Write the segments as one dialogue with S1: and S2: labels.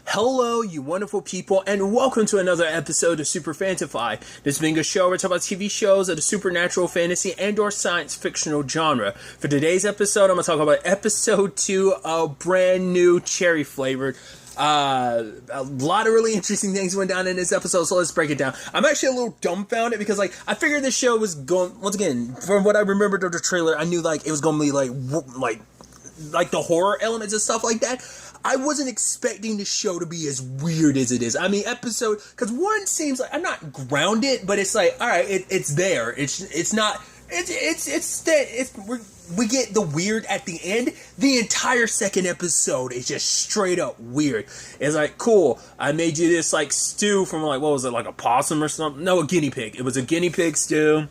S1: Hello, you wonderful people, and welcome to another episode of Super-Fanta-Fi. This being a show where we talk about TV shows of the supernatural, fantasy, and/or science fictional genre. For today's episode, I'm going to talk about episode 2 of brand new cherry flavored. A lot of really interesting things went down in this episode, so let's break it down. I'm actually a little dumbfounded because, I figured this show was going, once again, from what I remembered of the trailer, I knew, it was going to be, like the horror elements and stuff like that. I wasn't expecting the show to be as weird as it is. I mean, because one seems like, I'm not grounded, but it's like, alright, it's there. We get the weird at the end. The entire second episode is just straight up weird. It's like, cool, I made you this, stew from, what was it, like a possum or something? No, a guinea pig. It was a guinea pig stew.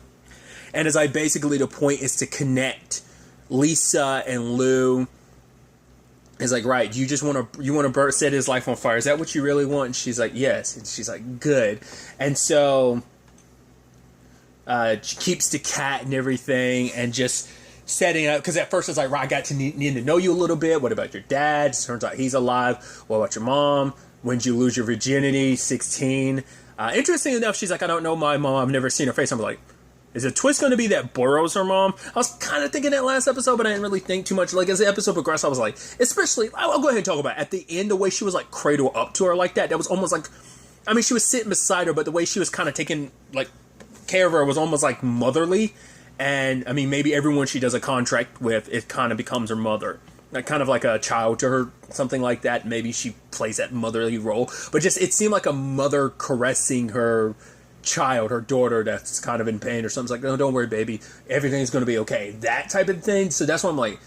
S1: And it's basically the point is to connect Lisa and Lou. It's like, right, you want to set his life on fire. Is that what you really want? And she's like, yes. And she's like, good. And so she keeps the cat and everything and just setting up. Because at first it's like, right, I got to need to know you a little bit. What about your dad? It turns out he's alive. What about your mom? When did you lose your virginity? 16. Interesting enough, she's like, I don't know my mom. I've never seen her face. I'm like, is the twist going to be that Burrow's her mom? I was kind of thinking that last episode, but I didn't really think too much. As the episode progressed, I was like, especially, I'll go ahead and talk about it. At the end, the way she was cradle up to her like that was almost like, I mean, she was sitting beside her, but the way she was kind of taking, care of her was almost motherly. And, I mean, maybe everyone she does a contract with, it kind of becomes her mother. Kind of like a child to her, something like that. Maybe she plays that motherly role. But just, it seemed like a mother caressing her child, her daughter that's kind of in pain or something. It's like, no, don't worry, baby, everything's going to be okay, that type of thing. So that's why I'm like,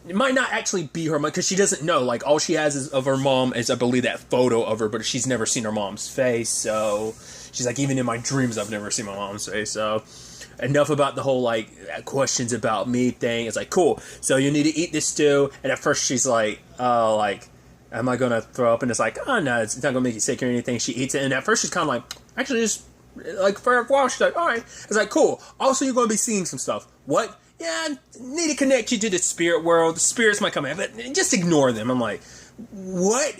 S1: it might not actually be her mom, because she doesn't know, all she has is of her mom is, I believe, that photo of her, but she's never seen her mom's face. So she's like, even in my dreams I've never seen my mom's face. So enough about the whole questions about me thing. It's like, cool, so you need to eat this stew. And at first she's like, oh, am I gonna throw up? And it's like, oh no, it's not gonna make you sick or anything. She eats it, and at first she's kind of like, actually, just for a while, she's like, all right. It's like, cool. Also, you're gonna be seeing some stuff. What? Yeah, I need to connect you to the spirit world. The spirits might come in, but just ignore them. I'm like, what?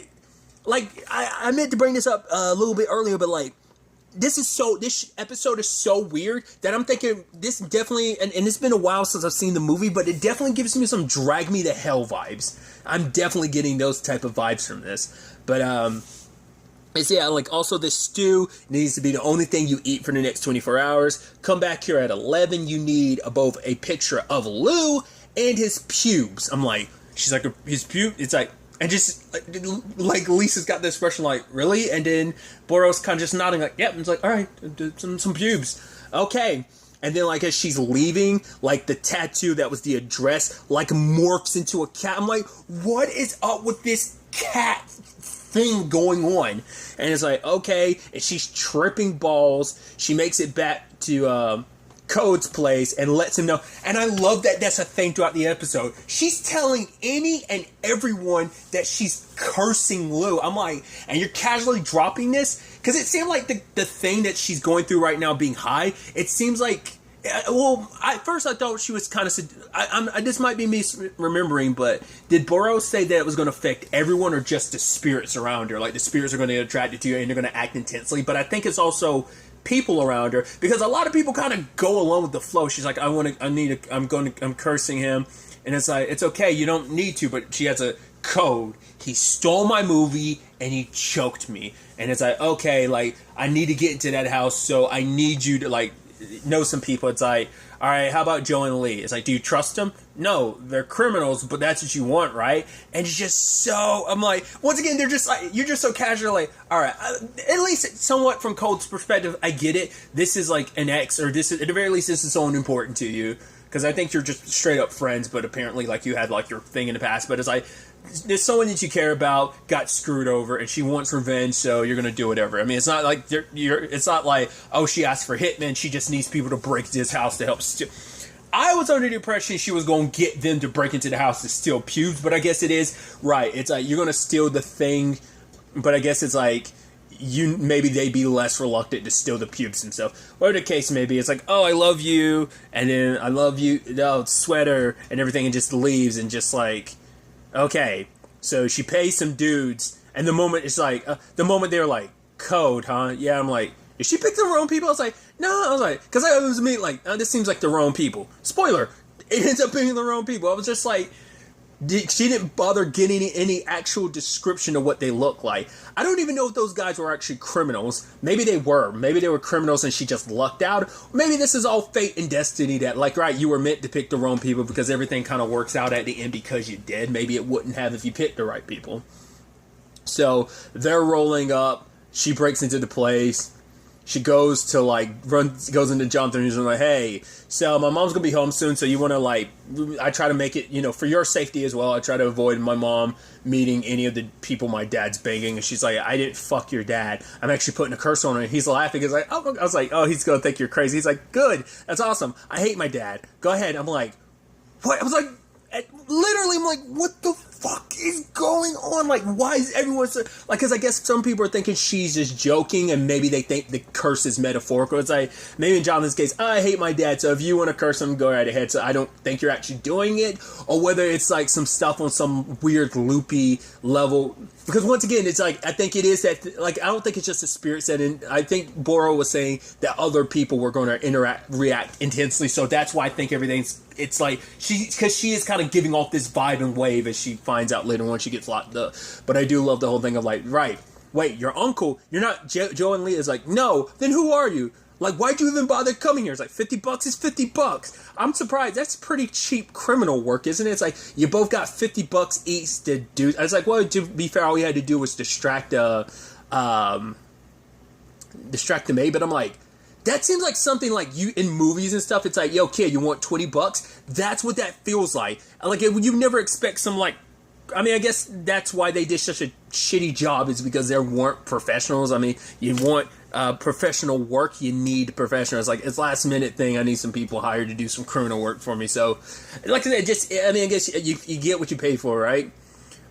S1: I meant to bring this up a little bit earlier, but this episode is so weird that I'm thinking this definitely, and it's been a while since I've seen the movie, but it definitely gives me some Drag Me to Hell vibes. I'm definitely getting those type of vibes from this. But, also this stew needs to be the only thing you eat for the next 24 hours. Come back here at 11. You need both a picture of Lou and his pubes. I'm like, she's like, his pubes? It's like, and just, Lisa's got this expression really? And then Boros kind of just nodding yep. And it's like, all right, some pubes. Okay. And then, as she's leaving, the tattoo that was the address, morphs into a cat. I'm like, what is up with this cat thing going on? And it's like, okay. And she's tripping balls. She makes it back to Code's place and lets him know. And I love that that's a thing throughout the episode. She's telling any and everyone that she's cursing Lou. I'm like, and you're casually dropping this? Because it seemed like the thing that she's going through right now being high, it seems like, at first I thought she was kind of, this might be me remembering, but did Boros say that it was going to affect everyone or just the spirits around her? The spirits are going to get attracted to you and they're going to act intensely. But I think it's also people around her, because a lot of people kind of go along with the flow. She's like, I'm cursing him. And it's like, it's okay, you don't need to, but she has a code. He stole my movie and he choked me. And it's like, okay, I need to get into that house, so I need you to know some people. It's like, all right, how about Joe and Lee? It's like, do you trust them? No, they're criminals, but that's what you want, right? And it's just so, I'm like, once again, they're just you're just so casual, all right, at least somewhat from Cole's perspective, I get it. This is an ex, or this is, at the very least, this is so important to you. Because I think you're just straight up friends, but apparently, you had, your thing in the past. But it's there's someone that you care about got screwed over, and she wants revenge, so you're gonna do whatever. I mean, it's not it's not oh, she asked for hitmen, she just needs people to break into this house to help steal. I was under the impression she was gonna get them to break into the house to steal pubes, but I guess it is right. It's you're gonna steal the thing, but I guess it's maybe they'd be less reluctant to steal the pubes and stuff. Whatever the case may be, it's oh, I love you, and then I love you, sweater and everything, and just leaves, and just okay. So she pays some dudes And the moment it's like, the moment they're like, code, huh? Yeah, I'm like, did she pick the wrong people? I was like, no. I was like, because I was me like, this seems like the wrong people. Spoiler, it ends up being the wrong people. I was just like, she didn't bother getting any actual description of what they look like. I don't even know if those guys were actually criminals. Maybe they were. Maybe they were criminals and she just lucked out. Maybe this is all fate and destiny that, like, right, you were meant to pick the wrong people because everything kind of works out at the end because you did. Maybe it wouldn't have if you picked the right people. So they're rolling up. She breaks into the place. She goes to goes into Jonathan and like, hey, so my mom's gonna be home soon, so you want to I try to make it, for your safety as well. I try to avoid my mom meeting any of the people my dad's banging. And she's like, I didn't fuck your dad. I'm actually putting a curse on him. And he's laughing. He's like, oh, I was like, oh, he's gonna think you're crazy. He's like, good, that's awesome. I hate my dad. Go ahead. I'm like, what? I was like, literally, I'm like, what the fuck is going on? Like, why is everyone so, like, because I guess some people are thinking she's just joking and maybe they think the curse is metaphorical. It's like, maybe in Jonathan's case, I hate my dad, so if you want to curse him, go right ahead. So I don't think you're actually doing it, or whether it's like some stuff on some weird loopy level. Because once again, it's like, I think it is that, like, I don't think it's just a spirit set in. I think Boro was saying that other people were going to react intensely, so that's why I think it's like, because she is kind of giving off this vibe and wave as she finds out later when she gets locked up. But I do love the whole thing of like, right, wait, your uncle, you're not Joe and Leah. Is like, no, then who are you? Like, why'd you even bother coming here? It's like, $50 is $50. I'm surprised. That's pretty cheap criminal work, isn't it? It's like, you both got $50 each to do. I was like, well, to be fair, all you had to do was distract the maid. But I'm like, that seems like something like you in movies and stuff. It's like, yo, kid, you want $20? That's what that feels like. Like, you never expect some, like, I mean, I guess that's why they did such a shitty job, is because there weren't professionals. I mean, you want professional work, you need professionals. Like, it's last minute thing. I need some people hired to do some criminal work for me. So, like I said, I guess you get what you pay for, right?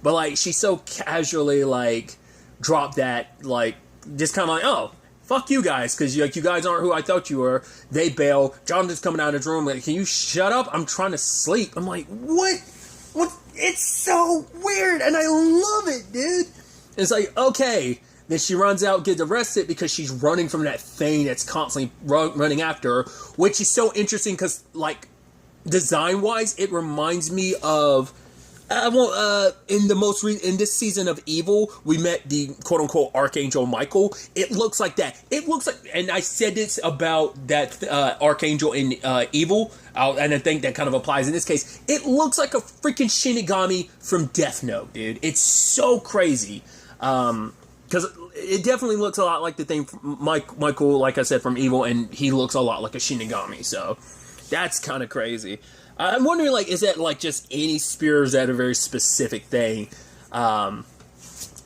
S1: But like, she so casually like dropped that, like, just kind of like, oh, fuck you guys, because you guys aren't who I thought you were. They bail. Jonathan's coming out of his room like, can you shut up? I'm trying to sleep. I'm like, what? It's so weird, and I love it, dude. It's like, okay. Then she runs out, gets arrested because she's running from that thing that's constantly running after her, which is so interesting because, like, design-wise, it reminds me of... in this season of Evil, we met the quote-unquote Archangel Michael. It looks like that. It looks like... And I said this about that Archangel in Evil, and I think that kind of applies in this case. It looks like a freaking Shinigami from Death Note, dude. It's so crazy. Because it definitely looks a lot like the thing Michael, like I said, from Evil, and he looks a lot like a Shinigami, so that's kind of crazy. I'm wondering, like, is that, like, just any spear, or is that a very specific thing? But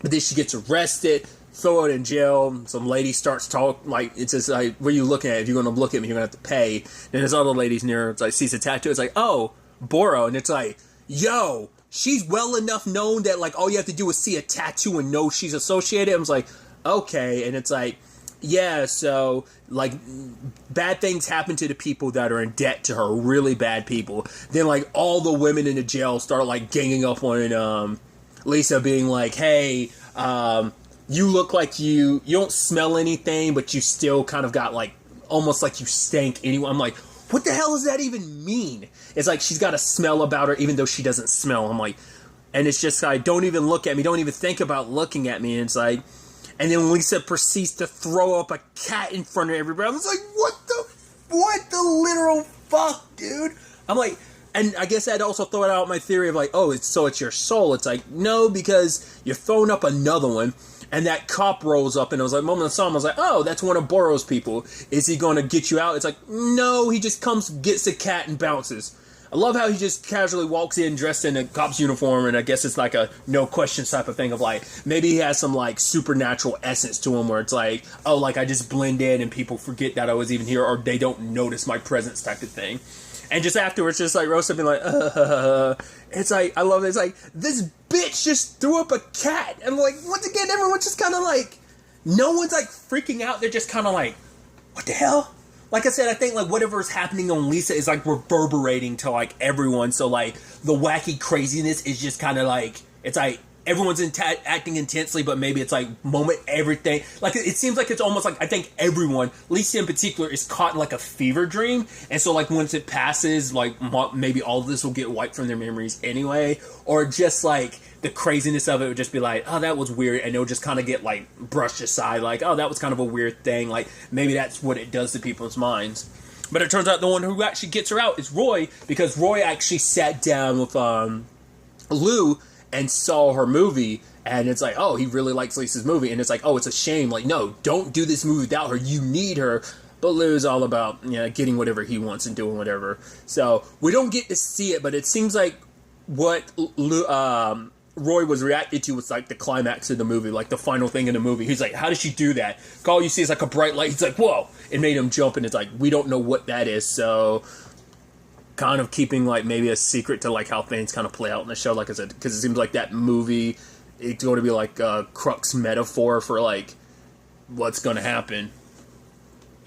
S1: then she gets arrested, throw it in jail, some lady starts talking, like, it's just like, what are you looking at? If you're going to look at me, you're going to have to pay. Then there's other ladies near her, it's like, sees a tattoo, it's like, oh, Boro, and it's like, yo, she's well enough known that, like, all you have to do is see a tattoo and know she's associated. I was like, okay. And it's like, yeah, so, like, bad things happen to the people that are in debt to her, really bad people. Then, like, all the women in the jail start, like, ganging up on Lisa, being like, hey, you look like you don't smell anything, but you still kind of got, like, almost like you stank anyway. I'm like, what the hell does that even mean? It's like she's got a smell about her even though she doesn't smell. I'm like, and it's just like, don't even look at me. Don't even think about looking at me. And it's like, and then Lisa proceeds to throw up a cat in front of everybody. I was like, what the literal fuck, dude? I'm like, and I guess I'd also throw out my theory of like, oh, it's your soul. It's like, no, because you're throwing up another one. And that cop rolls up, and I was like, moment I saw him, I was like, oh, that's one of Boro's people. Is he going to get you out? It's like, no, he just comes, gets the cat, and bounces. I love how he just casually walks in dressed in a cop's uniform, and I guess it's like a no questions type of thing of like, maybe he has some like supernatural essence to him where it's like, oh, like I just blend in and people forget that I was even here, or they don't notice my presence type of thing. And just afterwards, just like Rosa being like, it's like, I love it. It's like, this bitch just threw up a cat. And like, once again, everyone's just kind of like, no one's like freaking out. They're just kind of like, what the hell? Like I said, I think like whatever's happening on Lisa is like reverberating to like everyone. So like the wacky craziness is just kind of like, it's like everyone's acting intensely, but maybe it's like moment everything. Like it seems like it's almost like I think everyone, Lisa in particular, is caught in like a fever dream, and so like once it passes, like maybe all of this will get wiped from their memories anyway, or just like the craziness of it would just be like, oh, that was weird, and it'll just kind of get like brushed aside, like, oh, that was kind of a weird thing, like maybe that's what it does to people's minds. But it turns out the one who actually gets her out is Roy, because Roy actually sat down with Lou and saw her movie, and it's like, oh, he really likes Lisa's movie, and it's like, oh, it's a shame, like, no, don't do this movie without her, you need her. But Lou's all about, getting whatever he wants and doing whatever. So we don't get to see it, but it seems like what Roy was reacting to was like the climax of the movie, like the final thing in the movie. He's like, how did she do that? All you see is like a bright light. He's like, whoa! It made him jump, and it's like, we don't know what that is. So kind of keeping like maybe a secret to like how things kind of play out in the show, like I said, because it seems like that movie, it's going to be like a crux metaphor for like what's going to happen.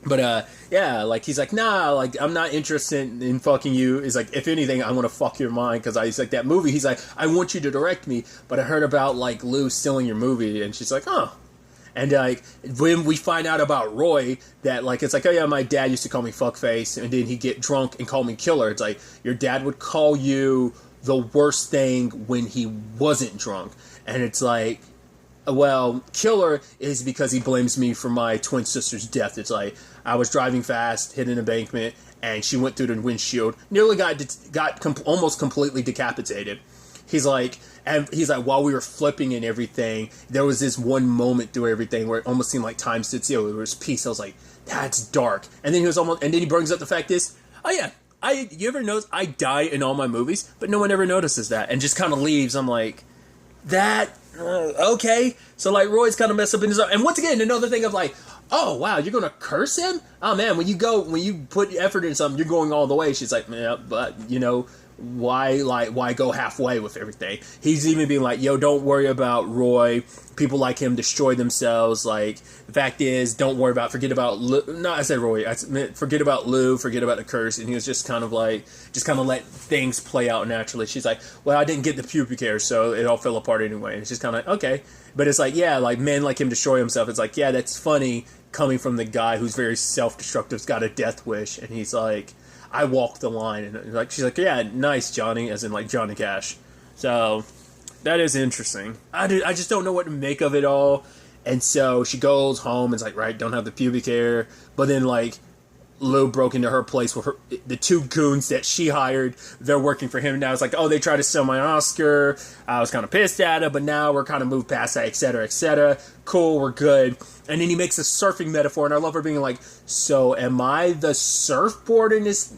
S1: But yeah, like he's like, nah, like I'm not interested in fucking you. He's like, if anything, I want to fuck your mind, because he's like, that movie, he's like, I want you to direct me, but I heard about like Lou stealing your movie, and she's like, oh. And like when we find out about Roy, that like it's like, oh yeah, my dad used to call me fuckface, and then he'd get drunk and call me killer. It's like your dad would call you the worst thing when he wasn't drunk, and it's like, well, killer is because he blames me for my twin sister's death. It's like I was driving fast, hit an embankment, and she went through the windshield, nearly got almost completely decapitated. He's like, while we were flipping and everything, there was this one moment through everything where it almost seemed like time stood still. There was peace. I was like, that's dark. And then he brings up the fact is, oh yeah, you ever notice I die in all my movies, but no one ever notices that, and just kind of leaves. I'm like, that, okay. So like Roy's kind of messed up in his own. And once again, another thing of like, oh wow, you're gonna curse him? Oh man, when you put effort in something, you're going all the way. She's like, yeah, but why go halfway with everything? He's even being like, yo, don't worry about Roy. People like him destroy themselves. Like, the fact is, forget about Lou. No, I said Roy. Forget about Lou, forget about the curse. And he was just kind of let things play out naturally. She's like, well, I didn't get the pubic hair, so it all fell apart anyway. And it's just kind of like, okay. But it's like, yeah, like men like him destroy himself. It's like, yeah, that's funny coming from the guy who's very self-destructive, got a death wish. And he's like, I walk the line, and like she's like, yeah, nice, Johnny, as in like Johnny Cash. So that is interesting. I just don't know what to make of it all. And so she goes home and is like, right, don't have the pubic hair. But then like Lou broke into her place with the two goons that she hired. They're working for him now. It's like, oh, they tried to steal my Oscar. I was kind of pissed at it, but now we're kind of moved past that, etc., etc. Cool, we're good. And then he makes a surfing metaphor, and I love her being like, so am I the surfboard in this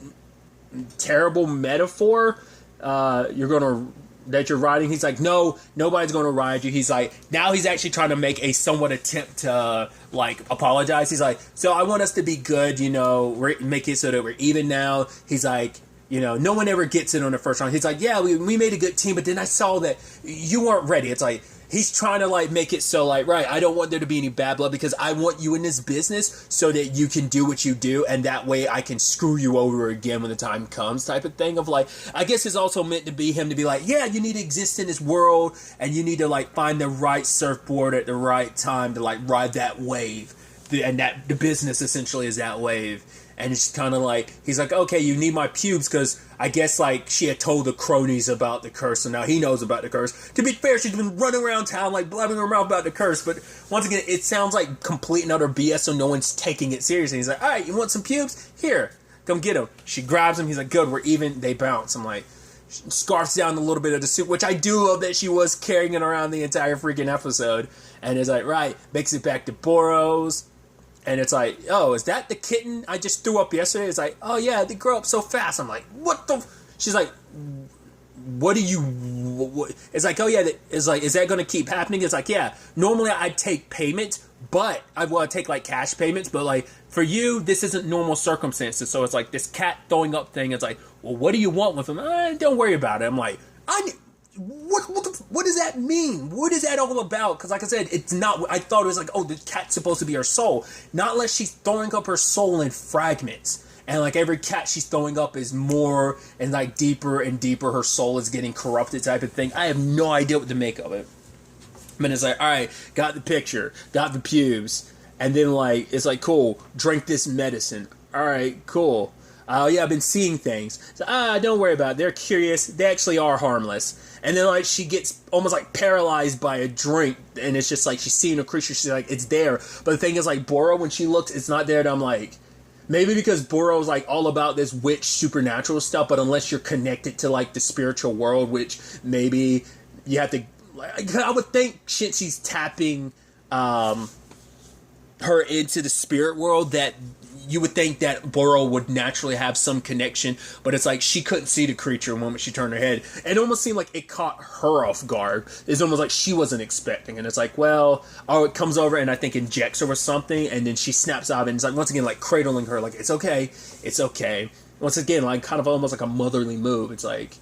S1: terrible metaphor that you're riding? He's like, no, nobody's going to ride you. He's like, now he's actually trying to make a somewhat attempt to like apologize. He's like, so I want us to be good, make it so that we're even now. He's like, no one ever gets it on the first round. He's like, yeah, we made a good team, but then I saw that you weren't ready. It's like, he's trying to like make it so like, right, I don't want there to be any bad blood, because I want you in this business so that you can do what you do, and that way I can screw you over again when the time comes, type of thing of like, I guess it's also meant to be him to be like, yeah, you need to exist in this world, and you need to like find the right surfboard at the right time to like ride that wave, and that the business essentially is that wave. And it's kind of like, he's like, okay, you need my pubes, because I guess, like, she had told the cronies about the curse, so now he knows about the curse. To be fair, she's been running around town, like, blabbing her mouth about the curse, but once again, it sounds like complete and utter BS, so no one's taking it seriously. He's like, alright, you want some pubes? Here, come get them. She grabs him, he's like, good, we're even, they bounce. I'm like, scarfs down a little bit of the suit, which I do love that she was carrying it around the entire freaking episode, and is like, right, makes it back to Boros. And it's like, oh, is that the kitten I just threw up yesterday? It's like, oh yeah, they grow up so fast. I'm like, what the? She's like, what do you? What? It's like, oh yeah, it's like, is that going to keep happening? It's like, yeah, normally I'd take payments, but I want to take like cash payments, but like for you, this isn't normal circumstances. So it's like this cat throwing up thing. It's like, well, what do you want with him? Don't worry about it. I'm like, what does that mean? What is that all about? Because like I said, it's not, I thought it was like, oh, the cat's supposed to be her soul. Not unless she's throwing up her soul in fragments. And like every cat she's throwing up is more and like deeper and deeper her soul is getting corrupted type of thing. I have no idea what to make of it. But it's like, all right, got the picture, got the pubes, and then like it's like, cool, drink this medicine. All right, cool. Oh yeah, I've been seeing things. So, don't worry about it. They're curious. They actually are harmless. And then like she gets almost like paralyzed by a drink, and it's just like she's seeing a creature. She's like, it's there. But the thing is, like Boro, when she looks, it's not there. And I'm like, maybe because Boro's like all about this witch supernatural stuff, but unless you're connected to like the spiritual world, which maybe you have to. Like, I would think she's tapping her into the spirit world, that you would think that Boro would naturally have some connection, but it's like she couldn't see the creature the moment she turned her head. It almost seemed like it caught her off guard. It's almost like she wasn't expecting, and it's like, well, it comes over and I think injects her with something, and then she snaps out of it, and it's like, once again, like cradling her, like, it's okay, it's okay. Once again, like kind of almost like a motherly move. It's like,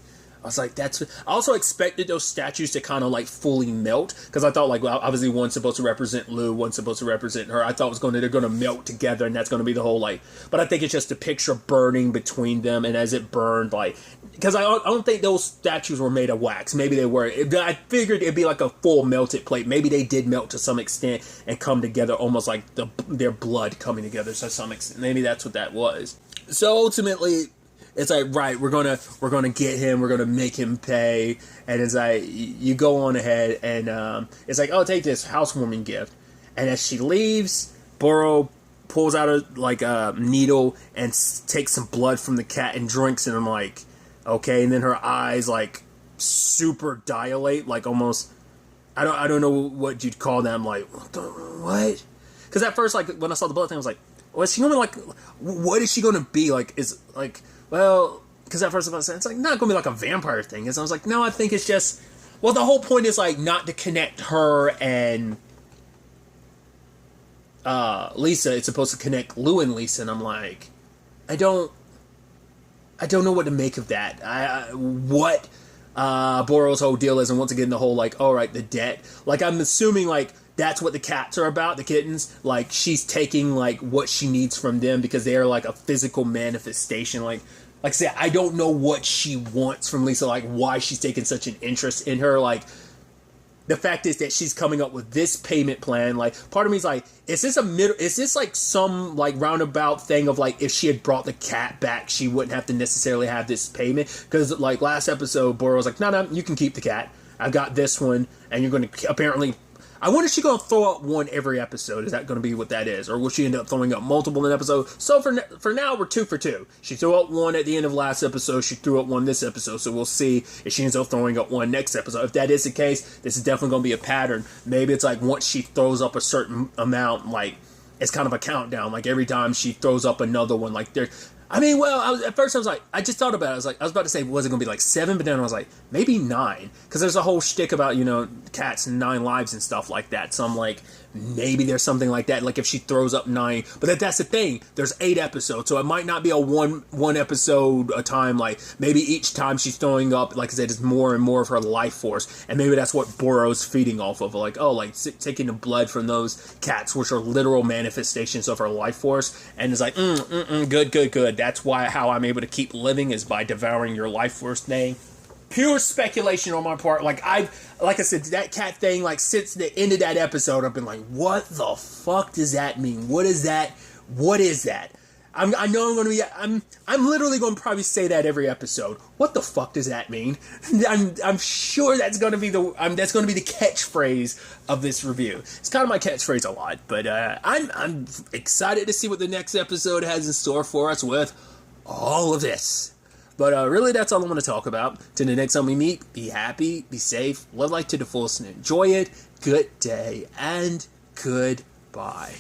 S1: I was like, I also expected those statues to kind of like fully melt, because I thought like, well, obviously one's supposed to represent Lou, one's supposed to represent her. I thought they're going to melt together, and that's going to be the whole like. But I think it's just a picture burning between them, and as it burned, like, because I don't think those statues were made of wax. Maybe they were. I figured it'd be like a full melted plate. Maybe they did melt to some extent and come together, almost like their blood coming together to some extent. Maybe that's what that was. So ultimately, it's like, right, we're gonna get him, we're gonna make him pay, and it's like, you go on ahead, and it's like, oh, take this housewarming gift, and as she leaves, Boro pulls out a needle and takes some blood from the cat and drinks it. And I'm like, okay, and then her eyes like super dilate, like almost, I don't know what you'd call that. I'm like, what? Because at first, like when I saw the blood thing, I was like, was she gonna like, what is she gonna be like? Is like. Well, because at first I was saying, it's like not going to be like a vampire thing. And I was like, no, I think it's just, well, the whole point is like not to connect her and Lisa. It's supposed to connect Lou and Lisa. And I'm like, I don't know what to make of that. What Boro's whole deal is. And once again, the whole like, all right, the debt. Like, I'm assuming like that's what the cats are about, the kittens. Like, she's taking like what she needs from them because they are like a physical manifestation. Like I said, I don't know what she wants from Lisa, like why she's taking such an interest in her. Like, the fact is that she's coming up with this payment plan. Like, part of me is like, is this like some like roundabout thing of like, if she had brought the cat back, she wouldn't have to necessarily have this payment? Because like last episode, Boro was like, no, you can keep the cat. I've got this one, and you're going to apparently. I wonder if she's going to throw up one every episode. Is that going to be what that is? Or will she end up throwing up multiple in an episode? So for now, we're 2 for 2. She threw up one at the end of last episode. She threw up one this episode. So we'll see if she ends up throwing up one next episode. If that is the case, this is definitely going to be a pattern. Maybe it's like once she throws up a certain amount, like it's kind of a countdown. Like every time she throws up another one, like there. I mean, well, at first I was like, I just thought about it. I was about to say, was it going to be like 7? But then I was like, maybe 9. Because there's a whole shtick about, cats and 9 lives and stuff like that. So I'm like, maybe there's something like that. Like if she throws up 9. But that's the thing. There's 8 episodes. So it might not be a one episode a time. Like maybe each time she's throwing up, like I said, it's more and more of her life force. And maybe that's what Boro's feeding off of. Like, oh, like taking the blood from those cats, which are literal manifestations of her life force. And it's like, good. That's how I'm able to keep living, is by devouring your life force thing. Pure speculation on my part. Like I said, that cat thing, like since the end of that episode, I've been like, what the fuck does that mean? What is that? What is that? I'm literally going to probably say that every episode. What the fuck does that mean? I'm sure that's going to be the catchphrase of this review. It's kind of my catchphrase a lot, but I'm excited to see what the next episode has in store for us with all of this. But really, that's all I want to talk about. Till the next time we meet, be happy, be safe, live life to the fullest, and enjoy it. Good day and goodbye.